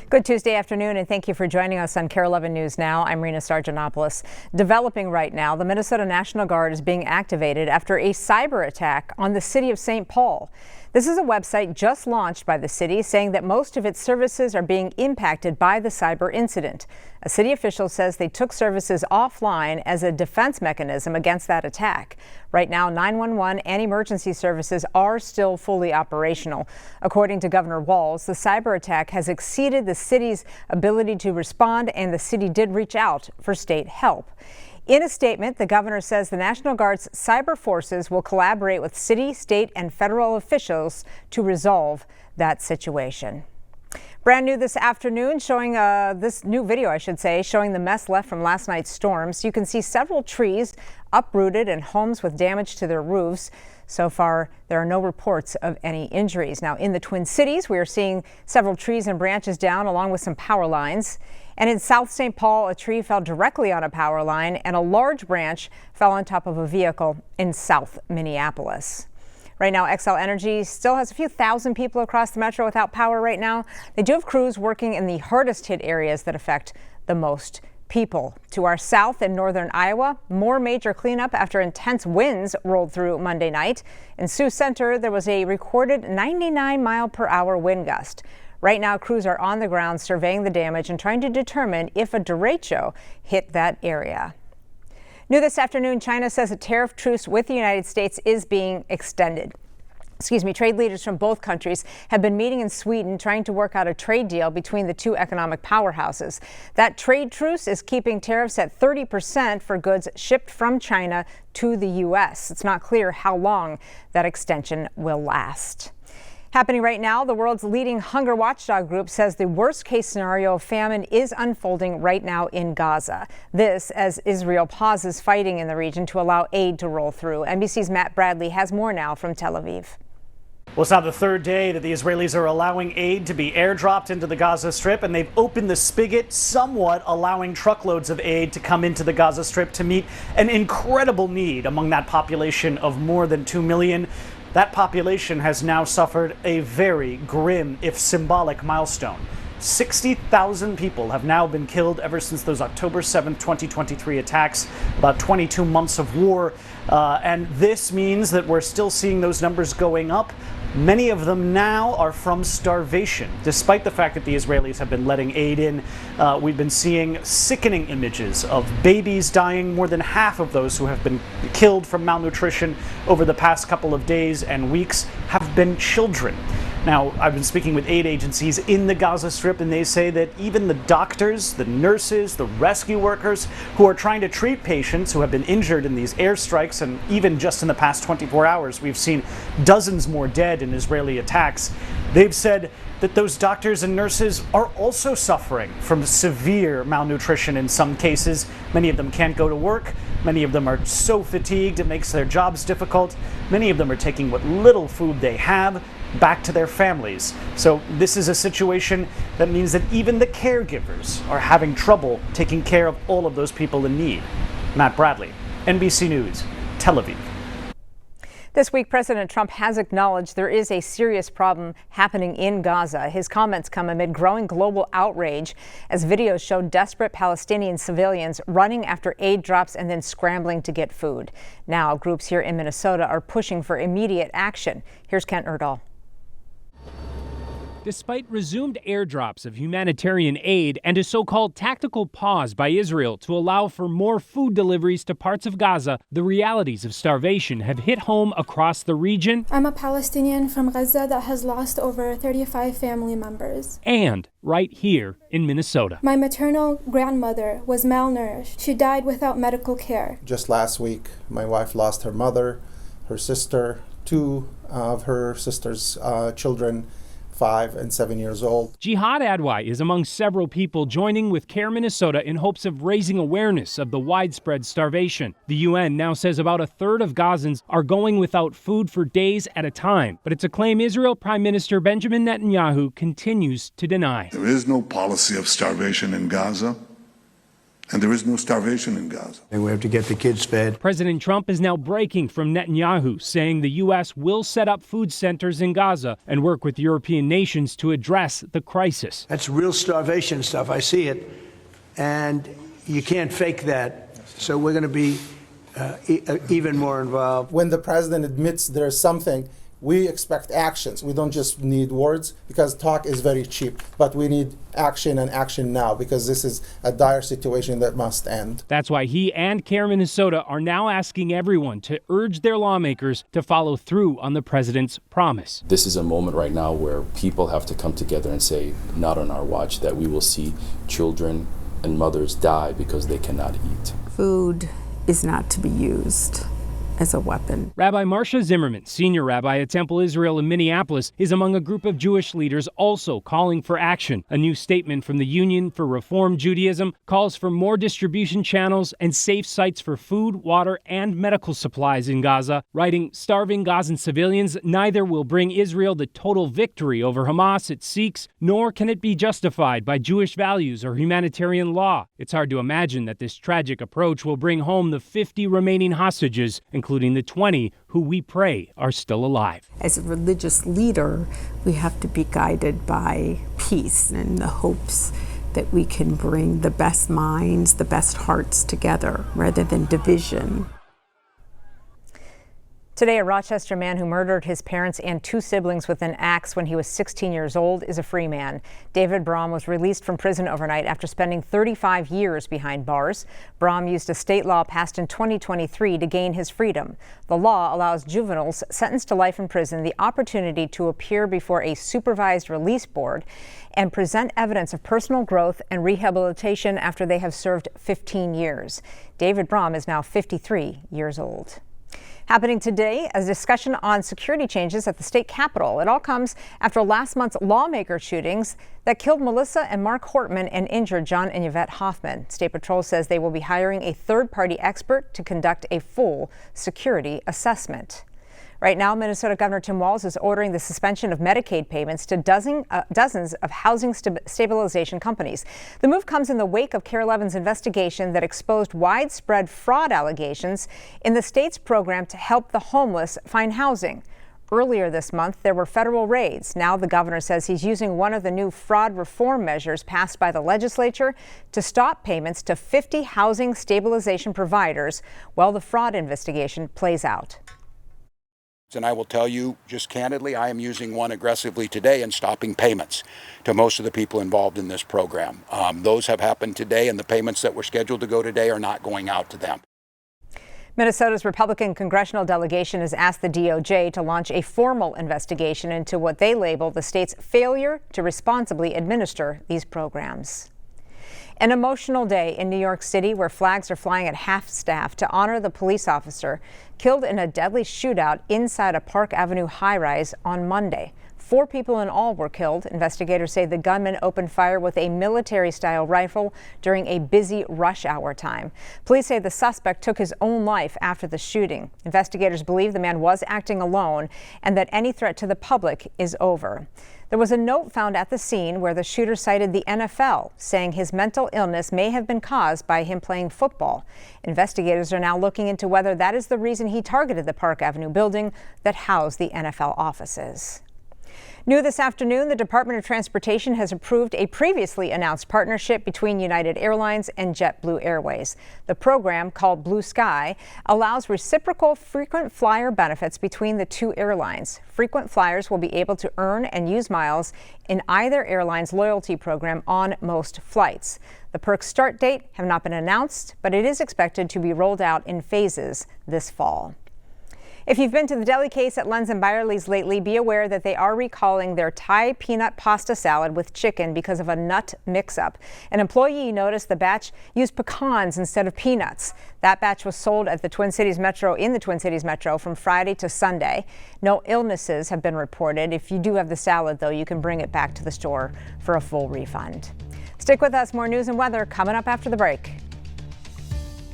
Good Tuesday afternoon, and thank you for joining us on KARE 11 News Now. I'm Rena Sargentopoulos. Developing right now, the Minnesota National Guard is being activated after a cyber attack on the city of St. Paul. This is a website just launched by the city saying that most of its services are being impacted by the cyber incident. A city official says they took services offline as a defense mechanism against that attack. Right now, 911 and emergency services are still fully operational. According to Governor Walz, the cyber attack has exceeded the city's ability to respond, and the city did reach out for state help. In a statement, the governor says the National Guard's cyber forces will collaborate with city, state, and federal officials to resolve that situation. Brand new this afternoon, showing this new video, I should say, showing the mess left from last night's storms. You can see several trees uprooted and homes with damage to their roofs. So far, there are no reports of any injuries. Now, in the Twin Cities, we are seeing several trees and branches down, along with some power lines. And in South St. Paul, a tree fell directly on a power line, and a large branch fell on top of a vehicle in South Minneapolis. Right now, Xcel Energy still has a few thousand people across the metro without power right now. They do have crews working in the hardest hit areas that affect the most people. To our south in northern Iowa, more major cleanup after intense winds rolled through Monday night. In Sioux Center, there was a recorded 99-mile-per-hour wind gust. Right now, crews are on the ground surveying the damage and trying to determine if a derecho hit that area. New this afternoon, China says a tariff truce with the United States is being extended. Trade leaders from both countries have been meeting in Sweden trying to work out a trade deal between the two economic powerhouses. That trade truce is keeping tariffs at 30% for goods shipped from China to the U.S. It's not clear how long that extension will last. Happening right now, the world's leading hunger watchdog group says the worst case scenario of famine is unfolding right now in Gaza. This as Israel pauses fighting in the region to allow aid to roll through. NBC's Matt Bradley has more now from Tel Aviv. Well, it's now the third day that the Israelis are allowing aid to be airdropped into the Gaza Strip, and they've opened the spigot somewhat, allowing truckloads of aid to come into the Gaza Strip to meet an incredible need among that population of more than 2 million. That population has now suffered a very grim, if symbolic, milestone. 60,000 people have now been killed ever since those October 7th, 2023 attacks, about 22 months of war. And this means that we're still seeing those numbers going up. Many of them now are from starvation. Despite the fact that the Israelis have been letting aid in, we've been seeing sickening images of babies dying. More than half of those who have been killed from malnutrition over the past couple of days and weeks have been children. Now, I've been speaking with aid agencies in the Gaza Strip, and they say that even the doctors, the nurses, the rescue workers who are trying to treat patients who have been injured in these airstrikes, and even just in the past 24 hours, we've seen dozens more dead in Israeli attacks. They've said that those doctors and nurses are also suffering from severe malnutrition in some cases. Many of them can't go to work. Many of them are so fatigued it makes their jobs difficult. Many of them are taking what little food they have back to their families. So this is a situation that means that even the caregivers are having trouble taking care of all of those people in need. Matt Bradley, NBC News, Tel Aviv. This week, President Trump has acknowledged there is a serious problem happening in Gaza. His comments come amid growing global outrage as videos show desperate Palestinian civilians running after aid drops and then scrambling to get food. Now, groups here in Minnesota are pushing for immediate action. Here's Kent Erdahl. Despite resumed airdrops of humanitarian aid and a so-called tactical pause by Israel to allow for more food deliveries to parts of Gaza, the realities of starvation have hit home across the region. I'm a Palestinian from Gaza that has lost over 35 family members. And right here in Minnesota. My maternal grandmother was malnourished. She died without medical care. Just last week, my wife lost her mother, her sister, two of her sister's children, 5 and 7 years old. Jihad Adwai is among several people joining with KARE Minnesota in hopes of raising awareness of the widespread starvation. The UN now says about a third of Gazans are going without food for days at a time, but it's a claim Israel Prime Minister Benjamin Netanyahu continues to deny. There is no policy of starvation in Gaza. And there is no starvation in Gaza. And we have to get the kids fed. President Trump is now breaking from Netanyahu, saying the U.S. will set up food centers in Gaza and work with European nations to address the crisis. That's real starvation stuff. I see it. And you can't fake that. So we're going to be even more involved. When the president admits there's something, we expect actions. We don't just need words, because talk is very cheap, but we need action, and action now, because this is a dire situation that must end. That's why he and CARE Minnesota are now asking everyone to urge their lawmakers to follow through on the president's promise. This is a moment right now where people have to come together and say, not on our watch, that we will see children and mothers die because they cannot eat. Food is not to be used as a weapon. Rabbi Marcia Zimmerman, senior rabbi at Temple Israel in Minneapolis, is among a group of Jewish leaders also calling for action. A new statement from the Union for Reform Judaism calls for more distribution channels and safe sites for food, water, and medical supplies in Gaza, writing, starving Gazan civilians neither will bring Israel the total victory over Hamas it seeks, nor can it be justified by Jewish values or humanitarian law. It's hard to imagine that this tragic approach will bring home the 50 remaining hostages, including the 20 who we pray are still alive. As a religious leader, we have to be guided by peace and the hopes that we can bring the best minds, the best hearts together rather than division. Today, a Rochester man who murdered his parents and 2 siblings with an axe when he was 16 years old is a free man. David Braum was released from prison overnight after spending 35 years behind bars. Braum used a state law passed in 2023 to gain his freedom. The law allows juveniles sentenced to life in prison the opportunity to appear before a supervised release board and present evidence of personal growth and rehabilitation after they have served 15 years. David Braum is now 53 years old. Happening today, a discussion on security changes at the state capitol. It all comes after last month's lawmaker shootings that killed Melissa and Mark Hortman and injured John and Yvette Hoffman. State Patrol says they will be hiring a third-party expert to conduct a full security assessment. Right now, Minnesota Governor Tim Walz is ordering the suspension of Medicaid payments to dozens of housing stabilization companies. The move comes in the wake of KARE 11's investigation that exposed widespread fraud allegations in the state's program to help the homeless find housing. Earlier this month, there were federal raids. Now the governor says he's using one of the new fraud reform measures passed by the legislature to stop payments to 50 housing stabilization providers while the fraud investigation plays out. And I will tell you just candidly, I am using one aggressively today and stopping payments to most of the people involved in this program. Those have happened today, and the payments that were scheduled to go today are not going out to them. Minnesota's Republican congressional delegation has asked the DOJ to launch a formal investigation into what they label the state's failure to responsibly administer these programs. An emotional day in New York City where flags are flying at half-staff to honor the police officer killed in a deadly shootout inside a Park Avenue high-rise on Monday. 4 people in all were killed. Investigators say the gunman opened fire with a military-style rifle during a busy rush hour time. Police say the suspect took his own life after the shooting. Investigators believe the man was acting alone and that any threat to the public is over. There was a note found at the scene where the shooter cited the NFL, saying his mental illness may have been caused by him playing football. Investigators are now looking into whether that is the reason he targeted the Park Avenue building that housed the NFL offices. New this afternoon, the Department of Transportation has approved a previously announced partnership between United Airlines and JetBlue Airways. The program, called Blue Sky, allows reciprocal frequent flyer benefits between the 2 airlines. Frequent flyers will be able to earn and use miles in either airline's loyalty program on most flights. The perk's start date have not been announced, but it is expected to be rolled out in phases this fall. If you've been to the deli case at Lenz and Byerly's lately, be aware that they are recalling their Thai peanut pasta salad with chicken because of a nut mix-up. An employee noticed the batch used pecans instead of peanuts. That batch was sold at the Twin Cities Metro from Friday to Sunday. No illnesses have been reported. If you do have the salad, though, you can bring it back to the store for a full refund. Stick with us. More news and weather coming up after the break.